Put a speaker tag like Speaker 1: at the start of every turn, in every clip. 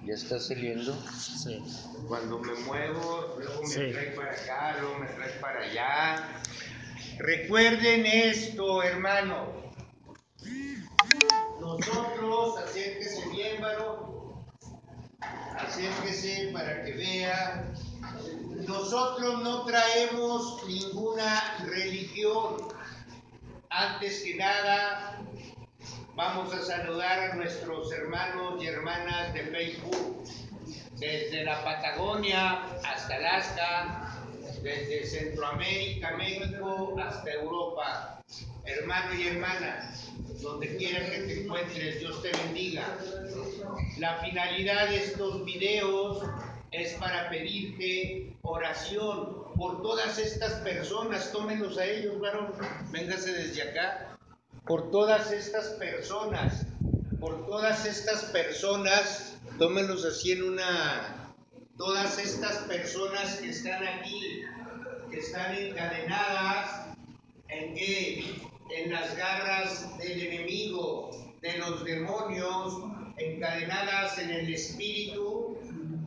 Speaker 1: ¿Ya está saliendo?
Speaker 2: Sí.
Speaker 1: Cuando me muevo, luego me
Speaker 2: Sí.
Speaker 1: trae para acá, luego me trae para allá. Recuerden esto, hermano. Nosotros, acérquese bien, varón. Acérquese para que vea. Nosotros no traemos ninguna religión. Antes que nada, vamos a saludar a nuestros hermanos y hermanas de Facebook, desde la Patagonia hasta Alaska, desde Centroamérica, México, hasta Europa. Hermano y hermana, donde quiera que te encuentres, Dios te bendiga. La finalidad de estos videos es para pedirte oración por todas estas personas. Tómenlos a ellos, varón, véngase desde acá. Por todas estas personas, tómenlos así en una, todas estas personas que están aquí, que están encadenadas, ¿en qué? En las garras del enemigo, de los demonios, encadenadas en el espíritu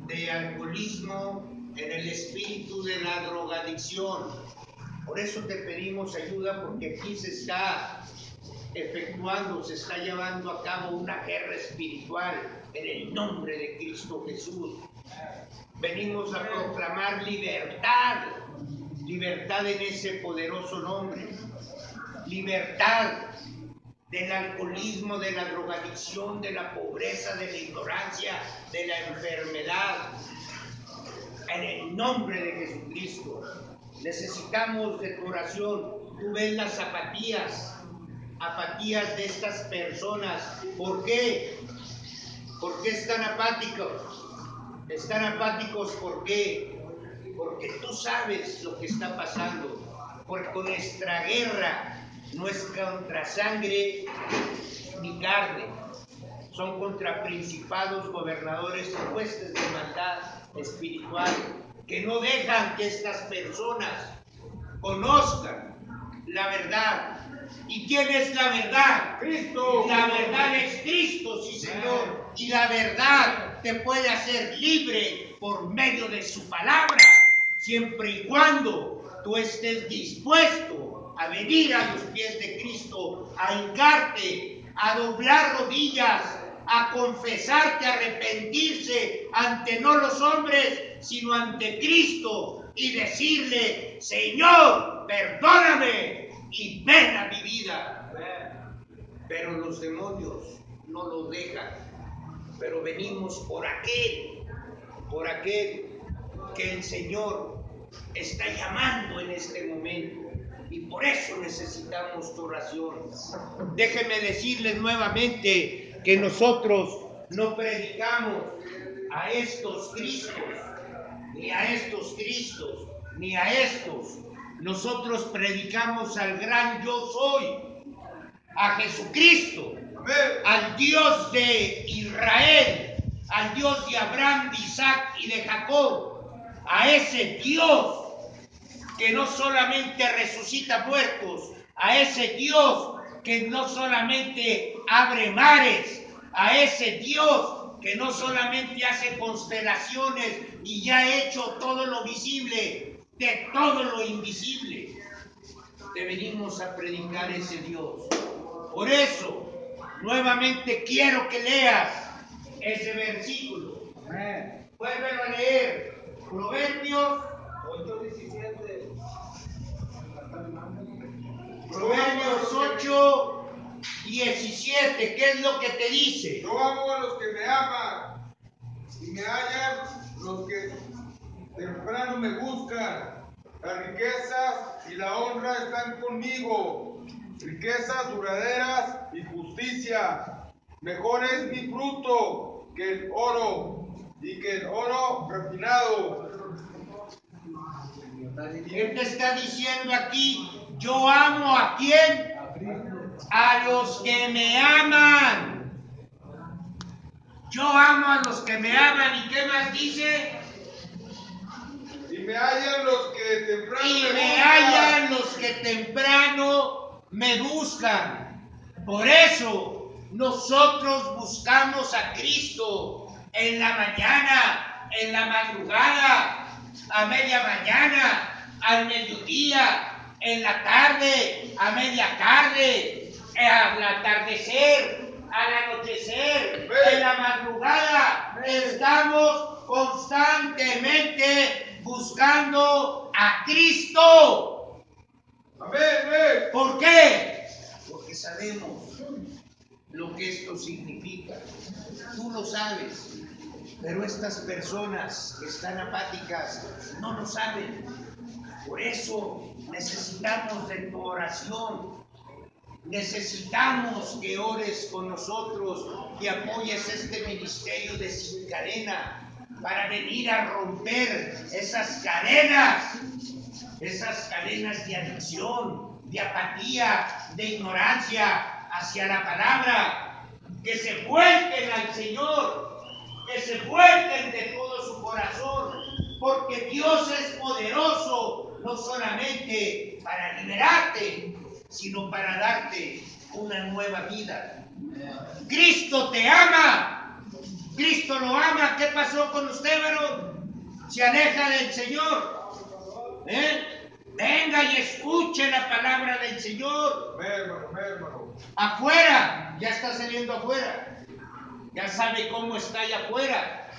Speaker 1: de alcoholismo, en el espíritu de la drogadicción. Por eso te pedimos ayuda, porque aquí se está efectuando, se está llevando a cabo una guerra espiritual en el nombre de Cristo Jesús. Venimos a proclamar libertad, libertad en ese poderoso nombre, libertad del alcoholismo, de la drogadicción, de la pobreza, de la ignorancia, de la enfermedad, en el nombre de Jesucristo. Necesitamos de tu oración. Tú ves las apatías de estas personas. ¿Por qué? ¿Por qué están apáticos? Están apáticos, ¿por qué? Porque tú sabes lo que está pasando. Porque nuestra guerra no es contra sangre ni carne, son contra principados, gobernadores y huestes de maldad espiritual, que no dejan que estas personas conozcan la verdad. ¿Y quién es la verdad?
Speaker 3: Cristo.
Speaker 1: La verdad es Cristo, sí, Señor. Y la verdad te puede hacer libre por medio de su palabra, siempre y cuando tú estés dispuesto a venir a los pies de Cristo, a hincarte, a doblar rodillas, a confesarte, a arrepentirse ante no los hombres, sino ante Cristo, y decirle: Señor, perdóname y ven a mi vida. Pero los demonios no lo dejan. Pero venimos por aquel que el Señor está llamando en este momento. Y por eso necesitamos tu oración. Déjenme decirles nuevamente que nosotros no predicamos a estos Cristos, ni a estos Cristos, ni a estos. Nosotros predicamos al gran yo soy, a Jesucristo, al Dios de Israel, al Dios de Abraham, de Isaac y de Jacob, a ese Dios que no solamente resucita muertos, a ese Dios que no solamente abre mares, a ese Dios que no solamente hace constelaciones y ya ha hecho todo lo visible de todo lo invisible. Te venimos a predicar ese Dios. Por eso, nuevamente quiero que leas ese versículo. Vuélvelo a leer. Proverbios 8:17. Proverbios 8:17. ¿Qué es lo que te dice?
Speaker 3: Yo amo a los que me aman y me hallan los que temprano me buscan. Las riquezas y la honra están conmigo, riquezas duraderas y justicia. Mejor es mi fruto que el oro y que el oro refinado.
Speaker 1: ¿Qué te está diciendo aquí? Yo amo ¿a quién? A los que me aman. Yo amo a los que me aman. ¿Y qué más dice?
Speaker 3: Y me hallan los que temprano
Speaker 1: Y
Speaker 3: me
Speaker 1: me
Speaker 3: buscan.
Speaker 1: hallan los que temprano me buscan. Por eso nosotros buscamos a Cristo en la mañana, en la madrugada, a media mañana, al mediodía, en la tarde, a media tarde, al atardecer, al anochecer, en la madrugada. Estamos constantemente buscando a Cristo. ¿Por qué? Porque sabemos lo que esto significa. Tú lo sabes, pero estas personas que están apáticas no lo saben. Por eso necesitamos de tu oración. Necesitamos que ores con nosotros y apoyes este ministerio de Sin Cadena para venir a romper esas cadenas de adicción, de apatía, de ignorancia hacia la palabra. Que se vuelquen al Señor, que se vuelquen de todo su corazón, porque Dios es poderoso, no solamente para liberarte, sino para darte una nueva vida. Cristo te ama, Cristo lo ama. ¿Qué pasó con usted, varón? Se aleja del Señor. Venga y escuche la palabra del Señor.
Speaker 3: Hermano.
Speaker 1: Afuera, ya está saliendo afuera. Ya sabe cómo está allá afuera.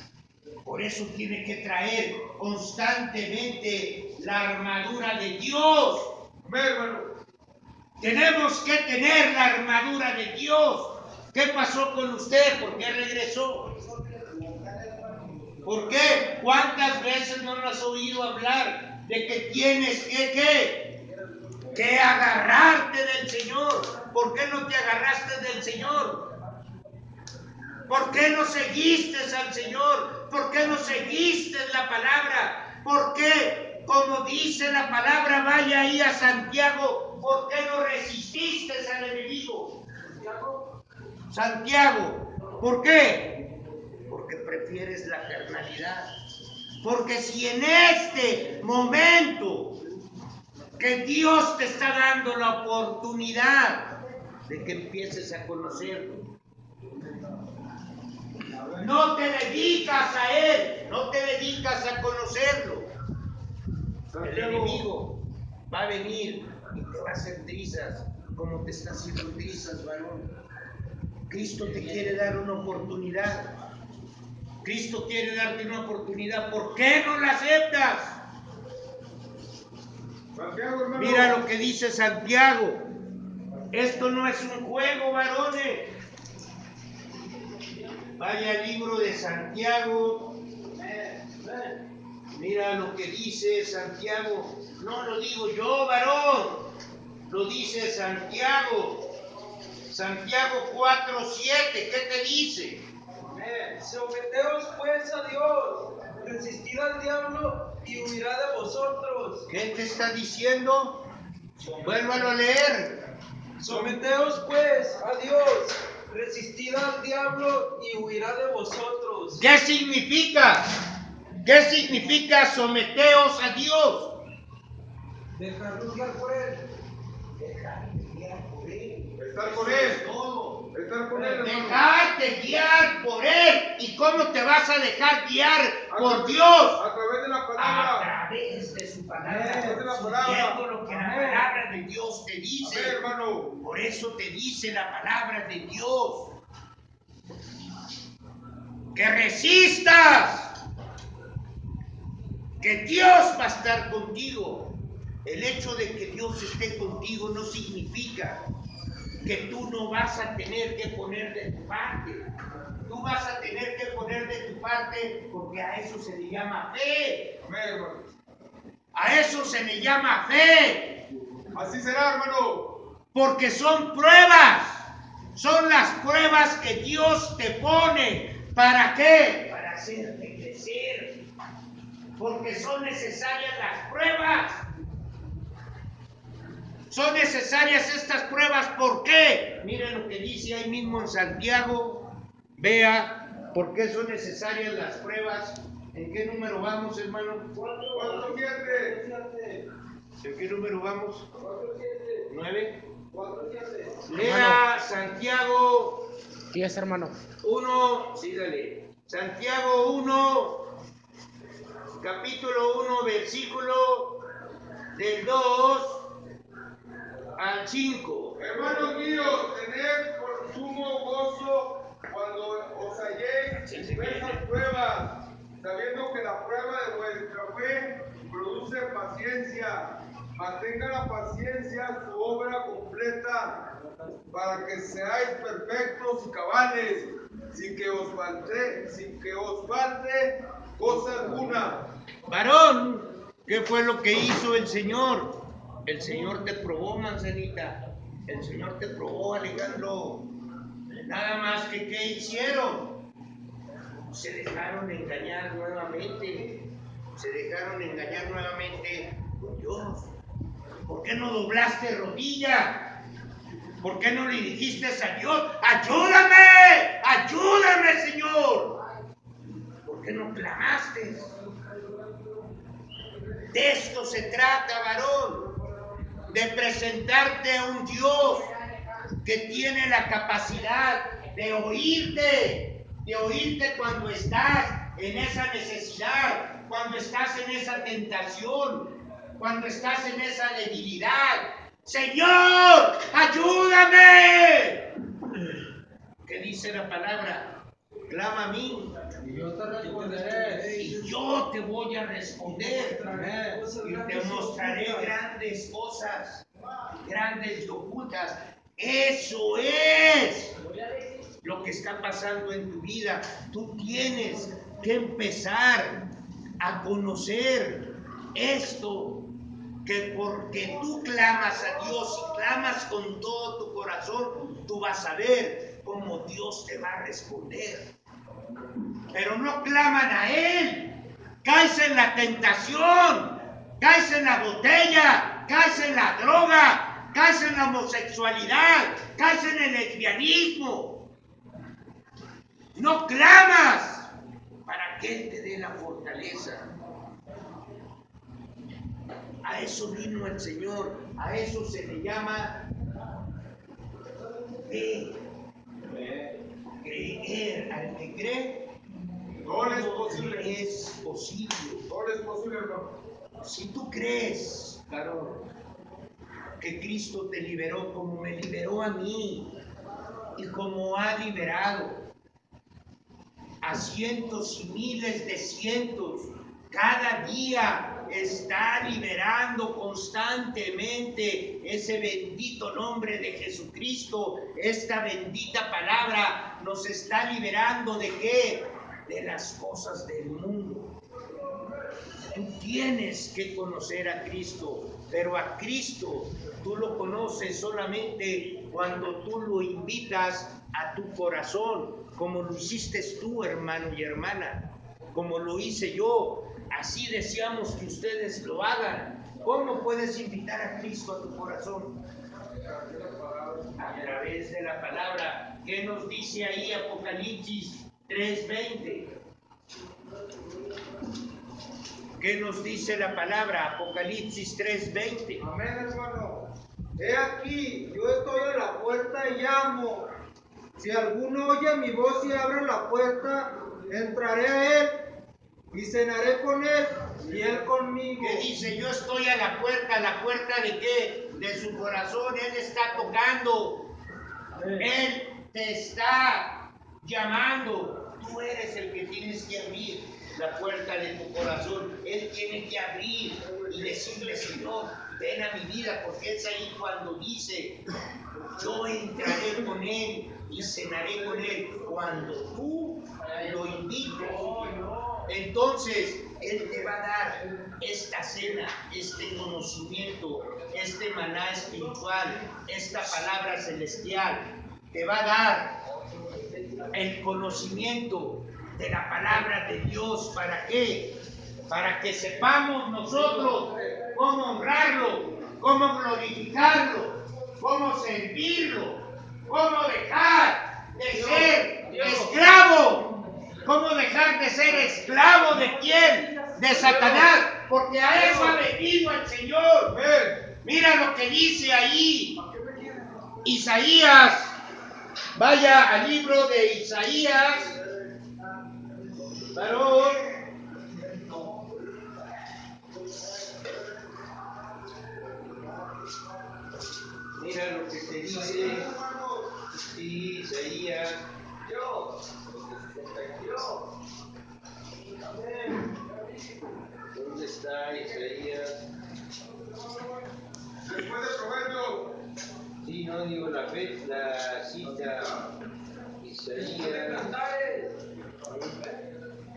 Speaker 1: Por eso tiene que traer constantemente la armadura de Dios.
Speaker 3: Hermano.
Speaker 1: Tenemos que tener la armadura de Dios. ¿Qué pasó con usted? ¿Por qué regresó? ¿Por qué? ¿Cuántas veces no lo has oído hablar de que tienes que agarrarte del Señor? ¿Por qué no te agarraste del Señor? ¿Por qué no seguiste al Señor? ¿Por qué no seguiste la palabra? ¿Por qué, como dice la palabra, vaya ahí a Santiago, por qué no resististe al enemigo? Santiago, ¿por qué? Porque prefieres la carnalidad. Porque si en este momento que Dios te está dando la oportunidad de que empieces a conocerlo, no te dedicas a Él, no te dedicas a conocerlo, el enemigo va a venir y te va a hacer trizas, como te está haciendo trizas, varón. Cristo te quiere dar una oportunidad. Cristo quiere darte una oportunidad. ¿Por qué no la aceptas?
Speaker 3: Santiago, hermano.
Speaker 1: Mira lo que dice Santiago. Esto no es un juego, varones. Vaya al libro de Santiago. Mira lo que dice Santiago. No lo digo yo, varón. Lo dice Santiago. Santiago 4:7. ¿Qué te dice?
Speaker 2: Someteos pues a Dios, resistid al diablo y huirá de vosotros.
Speaker 1: ¿Qué te está diciendo? Vuélvalo a leer.
Speaker 2: Someteos pues a Dios, resistid al diablo y huirá de vosotros.
Speaker 1: ¿Qué significa? ¿Qué significa someteos a Dios?
Speaker 2: Dejarnos guiar por Él.
Speaker 3: Estar con Él.
Speaker 1: Todo.
Speaker 3: Estar con Él, hermano.
Speaker 1: Dejarte guiar por Él. ¿Y cómo te vas a dejar guiar por Dios?
Speaker 3: A través de la
Speaker 1: A
Speaker 3: palabra.
Speaker 1: través de su palabra.
Speaker 3: A través de la palabra.
Speaker 1: Siguiendo lo que la palabra de Dios te dice.
Speaker 3: Amén, hermano.
Speaker 1: Por eso te dice la palabra de Dios. Que resistas. Que Dios va a estar contigo. El hecho de que Dios esté contigo no significa que tú no vas a tener que poner de tu parte. Tú vas a tener que poner de tu parte porque a eso se le llama fe.
Speaker 3: Amén, hermano.
Speaker 1: A eso se le llama fe.
Speaker 3: Así será, hermano.
Speaker 1: Porque son pruebas. Son las pruebas que Dios te pone. ¿Para qué? Para hacerte crecer. Porque son necesarias las pruebas. Son necesarias estas pruebas. ¿Por qué? Miren lo que dice ahí mismo en Santiago. Vea por qué son necesarias las pruebas. ¿En qué número vamos, hermano?
Speaker 3: 4:7.
Speaker 1: ¿En qué número vamos? 9.
Speaker 2: 4:7.
Speaker 1: Lea Santiago
Speaker 4: ¿Qué es, hermano?
Speaker 1: 1. Sí, dale. Santiago 1, capítulo 1, versículo del 2 al 5.
Speaker 3: Hermanos míos, tened por sumo gozo cuando os halléis en diversas pruebas, sabiendo que la prueba de vuestra fe produce paciencia. Mantenga la paciencia su obra completa, para que seáis perfectos y cabales, sin que os falte cosa alguna.
Speaker 1: Varón, ¿qué fue lo que hizo el Señor? El Señor te probó, manzanita. El Señor te probó, Alejandro. Nada más que ¿qué hicieron? Se dejaron engañar nuevamente. Se dejaron engañar nuevamente por Dios. ¿Por qué no doblaste rodilla? ¿Por qué no le dijiste a Dios, ayúdame, ayúdame, Señor? ¿Por qué no clamaste? De esto se trata, varón, de presentarte a un Dios que tiene la capacidad de oírte cuando estás en esa necesidad, cuando estás en esa tentación, cuando estás en esa debilidad. Señor, ayúdame. ¿Qué dice la palabra? Clama a mí.
Speaker 2: Y yo te responderé.
Speaker 1: Y yo te voy a responder. Y te mostraré grandes cosas, grandes y ocultas. Eso es lo que está pasando en tu vida. Tú tienes que empezar a conocer esto, que porque tú clamas a Dios y clamas con todo tu corazón, tú vas a ver cómo Dios te va a responder. Pero no claman a Él. Caes en la tentación, caes en la botella, caes en la droga, caes en la homosexualidad, caes en el lesbianismo. No clamas para que Él te dé la fortaleza. A eso vino el Señor, a eso se le llama fe. Creer. Al que cree,
Speaker 3: Todo es posible.
Speaker 1: Es posible.
Speaker 3: Todo es posible, hermano.
Speaker 1: Si tú crees, varón, que Cristo te liberó como me liberó a mí y como ha liberado a cientos y miles de cientos, cada día está liberando constantemente ese bendito nombre de Jesucristo. Esta bendita palabra nos está liberando ¿de qué? De las cosas del mundo. Tú tienes que conocer a Cristo, pero a Cristo tú lo conoces solamente cuando tú lo invitas a tu corazón, como lo hiciste tú, hermano y hermana, como lo hice yo. Así deseamos que ustedes lo hagan. ¿Cómo puedes invitar a Cristo a tu corazón? A través de la palabra. ¿Qué nos dice ahí Apocalipsis 3:20? ¿Qué nos dice la palabra? Apocalipsis 3:20.
Speaker 2: Amén, hermano. He aquí, yo estoy a la puerta y llamo. Si alguno oye mi voz y abre la puerta, entraré a él y cenaré con él y él conmigo.
Speaker 1: ¿Qué dice? Yo estoy a la puerta de qué? De su corazón. Él está tocando. Él te está llamando. Tú eres el que tienes que abrir la puerta de tu corazón. Él tiene que abrir y decirle, Señor, ven a mi vida, porque es ahí cuando dice, yo entraré con él y cenaré con él. Cuando tú lo invites, entonces Él te va a dar esta cena, este conocimiento, este maná espiritual, esta palabra celestial. Te va a dar el conocimiento de la palabra de Dios. ¿Para qué? Para que sepamos nosotros cómo honrarlo, cómo glorificarlo, cómo servirlo, cómo dejar de ser esclavo. ¿Cómo dejar de ser esclavo de quién? De Satanás, porque a eso ha venido el Señor. Mira lo que dice ahí Isaías. Vaya al libro de Isaías, Varón. Mira lo que te dice. Sí, Isaías. ¿Dónde está Isaías?
Speaker 3: Después de Proverbios.
Speaker 1: Sí, no digo la cita.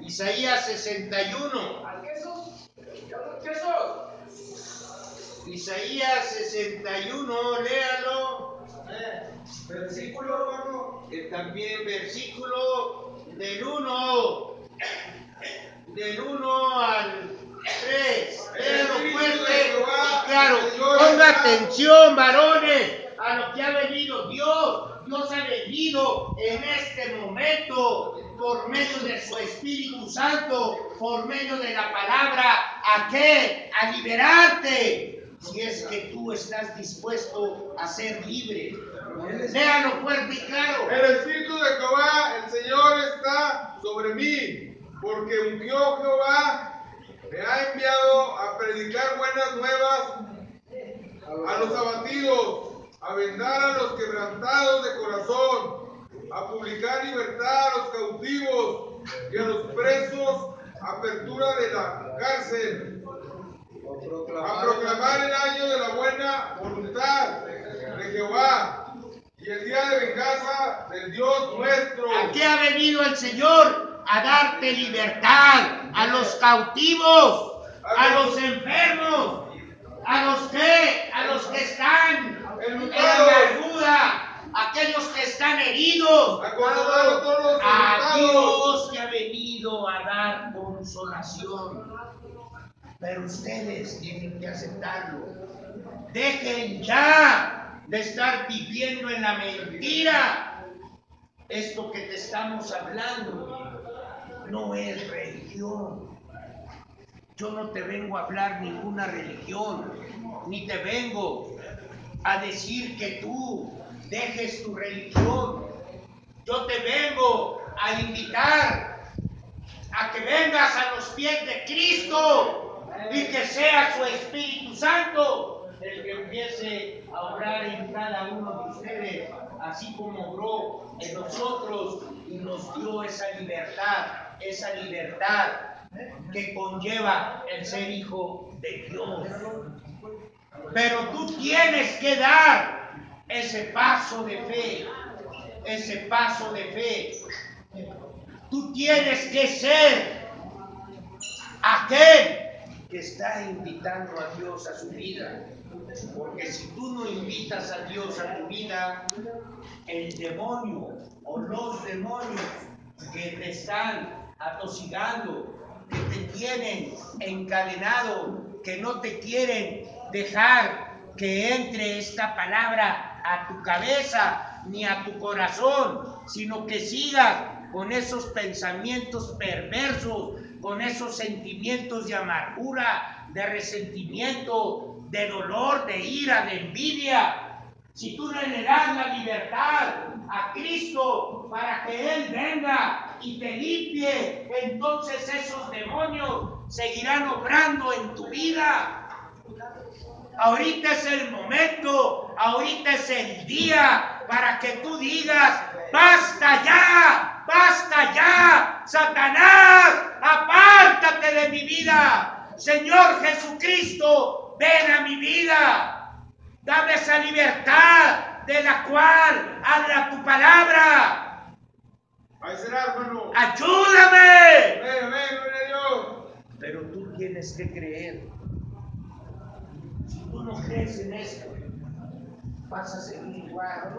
Speaker 1: Isaías 61. Isaías 61, léalo.
Speaker 2: Versículo, hermano.
Speaker 1: Que también versículo del 1 al 3. Léalo fuerte y claro. Ponga atención, varones, a lo que ha venido Dios. Dios ha venido en este momento por medio de su Espíritu Santo, por medio de la palabra. ¿A qué? A liberarte. Si es que tú estás dispuesto a ser libre. Léalo fuerte y claro.
Speaker 3: El Espíritu de Jehová, el Señor, está sobre mí, porque ungió Jehová, me ha enviado a predicar buenas nuevas a los abatidos, a vendar a los quebrantados de corazón, a publicar libertad a los cautivos y a los presos, apertura de la cárcel, a proclamar el año de la buena voluntad de Jehová y el día de venganza del Dios nuestro.
Speaker 1: ¿A qué ha venido el Señor? A darte libertad a los cautivos, a los enfermos, a los que están en amargura, aquellos que están heridos, a Dios que ha venido a dar consolación. Pero ustedes tienen que aceptarlo. Dejen ya de estar viviendo en la mentira. Esto que te estamos hablando no es religión. Yo no te vengo a hablar ninguna religión, ni te vengo a decir que tú dejes tu religión. Yo te vengo a invitar a que vengas a los pies de Cristo y que sea su Espíritu Santo el que empiece a obrar en cada uno de ustedes, así como obró en nosotros y nos dio esa libertad que conlleva el ser hijo de Dios. Pero tú tienes que dar ese paso de fe, Tú tienes que ser aquel que está invitando a Dios a su vida. Porque si tú no invitas a Dios a tu vida, el demonio o los demonios que te están atosigando, que te tienen encadenado, que no te quieren dejar que entre esta palabra a tu cabeza ni a tu corazón, sino que sigas con esos pensamientos perversos, con esos sentimientos de amargura, de resentimiento, de dolor, de ira, de envidia. Si tú no le das la libertad a Cristo para que Él venga y te limpie, entonces esos demonios seguirán obrando en tu vida. Ahorita es el momento, ahorita es el día para que tú digas: ¡basta ya, Satanás, apártate de mi vida! Señor Jesucristo, ven a mi vida, dame esa libertad de la cual habla tu palabra.
Speaker 3: Ahí será, hermano.
Speaker 1: ¡Ayúdame!
Speaker 3: Ven, gloria a Dios.
Speaker 1: Pero tú tienes que creer. Si tú no crees en esto, vas a seguir igual.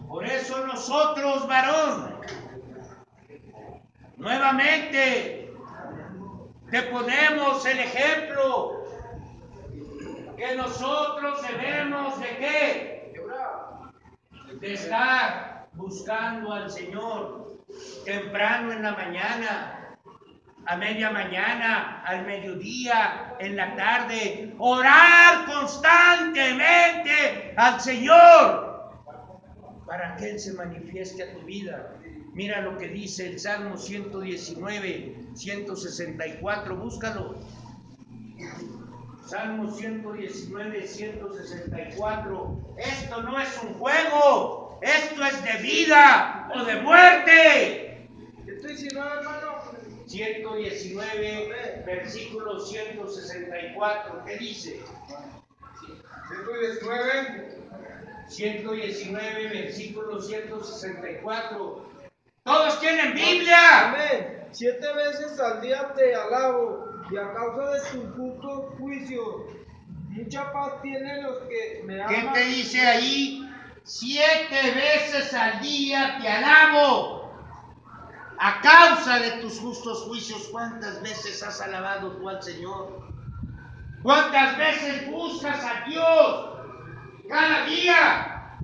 Speaker 1: Por eso nosotros, varón, nuevamente te ponemos el ejemplo que nosotros debemos de ¿qué? De estar buscando al Señor temprano en la mañana, a media mañana, al mediodía, en la tarde, orar constantemente al Señor para que Él se manifieste a tu vida. Mira lo que dice el Salmo 119, 164, búscalo. Salmo 119, 164. Esto no es un juego, esto es de vida o de muerte.
Speaker 2: 119, hermano.
Speaker 1: 119, versículo 164. ¿Qué dice? 119, versículo 164. Todos tienen Biblia.
Speaker 2: Amén. 7 veces al día te alabo, y a causa de tus justos juicios, mucha paz tienen los que me
Speaker 1: ¿Qué
Speaker 2: aman.
Speaker 1: te dice ahí? 7 veces al día te alabo. A causa de tus justos juicios. ¿Cuántas veces has alabado tú al Señor? ¿Cuántas veces buscas a Dios cada día?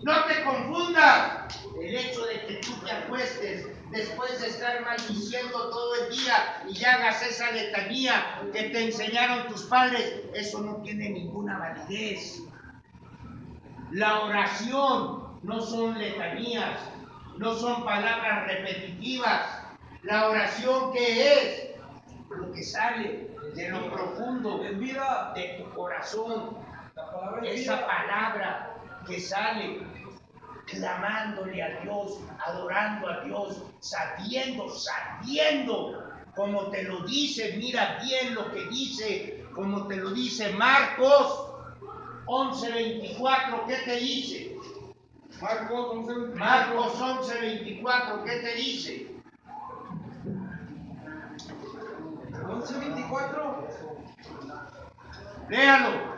Speaker 1: No te confundas. El hecho de que tú te acuestes después de estar maldiciendo todo el día y hagas esa letanía que te enseñaron tus padres, eso no tiene ninguna validez. La oración no son letanías, no son palabras repetitivas. La oración, ¿qué es? Lo que sale de lo profundo de tu corazón. Esa palabra que sale clamándole a Dios, adorando a Dios, sabiendo, como te lo dice, mira bien lo que dice, como te lo dice Marcos 11:24, ¿qué te dice? Marcos 11:24, ¿qué te dice?
Speaker 2: 11:24.
Speaker 1: Léalo.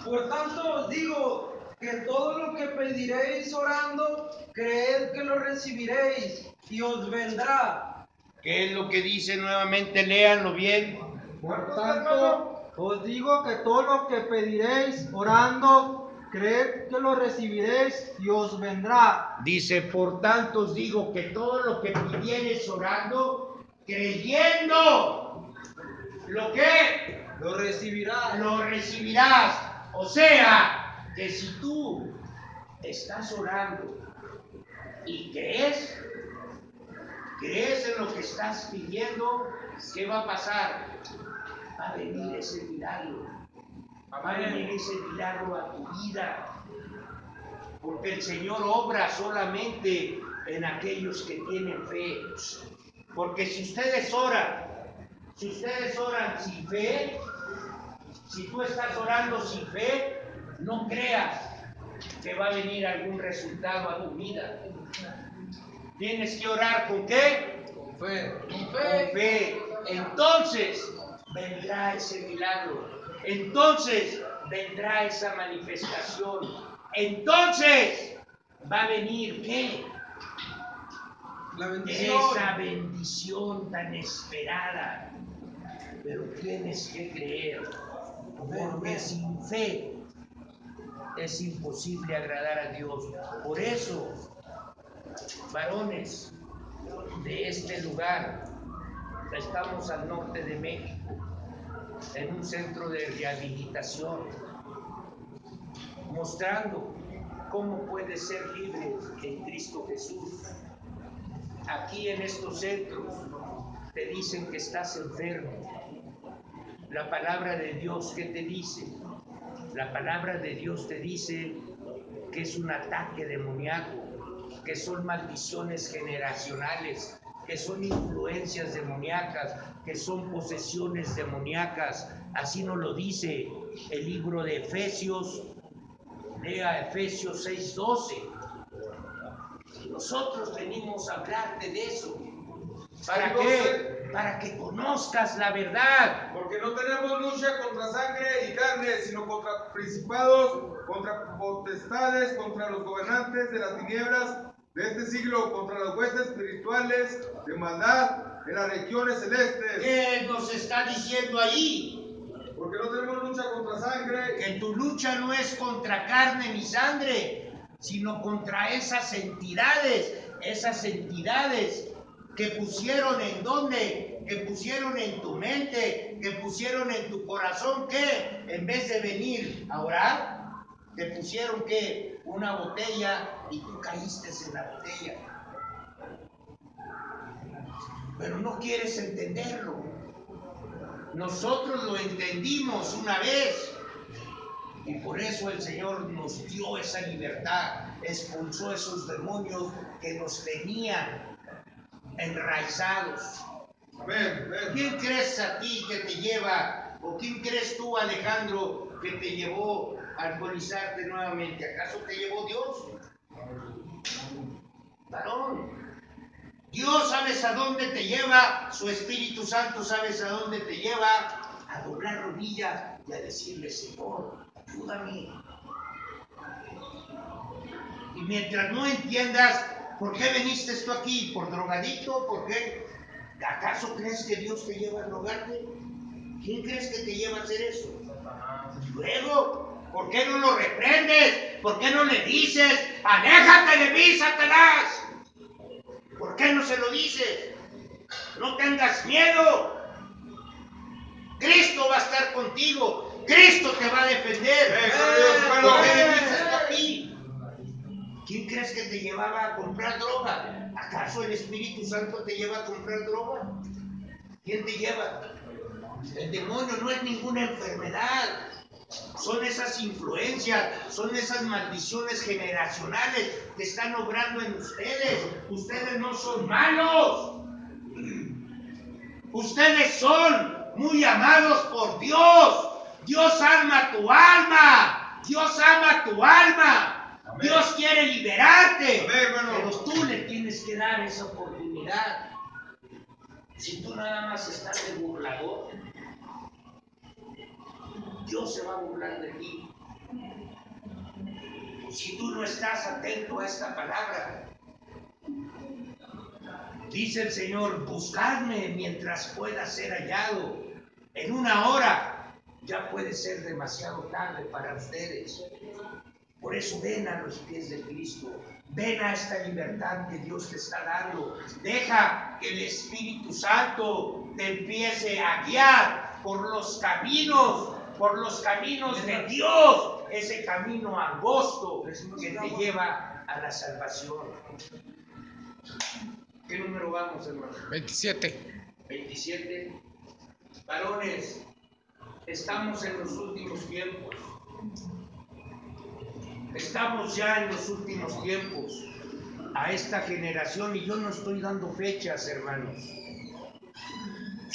Speaker 2: Por tanto os digo que todo lo que pediréis orando, creed que lo recibiréis y os vendrá.
Speaker 1: ¿Qué es lo que dice nuevamente? Léanlo bien.
Speaker 2: Por tanto os digo que todo lo que pediréis orando, creed que lo recibiréis y os vendrá.
Speaker 1: Dice, por tanto os digo que todo lo que pidieres orando, creyendo, ¿lo que?
Speaker 2: Lo recibirás.
Speaker 1: Lo recibirás. O sea, que si tú estás orando y crees en lo que estás pidiendo, ¿qué va a pasar? Va a venir ese milagro. Va a venir ese milagro a tu vida. Porque el Señor obra solamente en aquellos que tienen fe. Porque si ustedes oran sin fe, si tú estás orando sin fe, no creas que va a venir algún resultado a tu vida. Tienes que orar ¿con qué?
Speaker 2: Con fe.
Speaker 1: Con fe. Entonces vendrá ese milagro. Entonces vendrá esa manifestación. Entonces va a venir ¿qué?
Speaker 2: La bendición.
Speaker 1: Esa bendición tan esperada. Pero tienes que creer. Porque sin fe es imposible agradar a Dios. Por eso, varones de este lugar, estamos al norte de México, en un centro de rehabilitación, mostrando cómo puedes ser libre en Cristo Jesús. Aquí en estos centros te dicen que estás enfermo. La palabra de Dios, ¿qué te dice? La palabra de Dios te dice que es un ataque demoníaco, que son maldiciones generacionales, que son influencias demoníacas, que son posesiones demoníacas. Así nos lo dice el libro de Efesios. Lea Efesios 6:12. Nosotros venimos a hablarte de eso. ¿Para qué? Para que conozcas la verdad.
Speaker 3: Porque no tenemos lucha contra sangre y carne, sino contra principados, contra potestades, contra los gobernantes de las tinieblas de este siglo, contra las huestes espirituales de maldad en las regiones celestes.
Speaker 1: ¿Qué nos está diciendo ahí?
Speaker 3: Porque no tenemos lucha contra sangre.
Speaker 1: Que tu lucha no es contra carne ni sangre, sino contra esas entidades que pusieron en dónde, que pusieron en tu mente, que pusieron en tu corazón, que en vez de venir a orar, te pusieron que una botella y tú caíste en la botella. pero no quieres entenderlo. Nosotros lo entendimos una vez y por eso el Señor nos dio esa libertad, expulsó esos demonios que nos tenían enraizados. ¿Quién crees a ti que te lleva, o quién crees tú, Alejandro, que te llevó a alcoholizarte nuevamente? ¿Acaso te llevó Dios? Varón, Dios sabes a dónde te lleva, su Espíritu Santo sabes a dónde te lleva, a doblar rodilla y a decirle: Señor, ayúdame. Y mientras no entiendas por qué viniste tú aquí, por drogadicto, ¿por qué? ¿Acaso crees que Dios te lleva a drogarte? ¿Quién crees que te lleva a hacer eso? Luego, ¿por qué no lo reprendes? ¿Por qué no le dices: aléjate de mí, Satanás? ¿Por qué no se lo dices? No tengas miedo. Cristo va a estar contigo. Cristo te va a defender. ¿Por qué viniste tú aquí? ¿Quién crees que te llevaba a comprar droga? ¿Acaso el Espíritu Santo te lleva a comprar droga? ¿Quién te lleva? El demonio no es ninguna enfermedad. Son esas influencias, son esas maldiciones generacionales que están obrando en ustedes. Ustedes no son malos. Ustedes son muy amados por Dios. Dios ama tu alma. Dios ama tu alma. Amén. Dios quiere liberarte. Amén, pero tú le tienes que dar esa oportunidad. Si tú nada más estás de burlador, Dios se va a burlar de ti. Si tú no estás atento a esta palabra, dice el Señor: buscadme mientras pueda ser hallado. En una hora ya puede ser demasiado tarde para ustedes. Por eso ven a los pies de Cristo. Ven a esta libertad que Dios te está dando. Deja que el Espíritu Santo te empiece a guiar por los caminos de Dios. Ese camino angosto que te lleva a la salvación. ¿Qué número vamos, hermano?
Speaker 4: 27.
Speaker 1: 27. Varones, estamos en los últimos tiempos. Estamos ya en los últimos tiempos. A esta generación, y yo no estoy dando fechas, hermanos.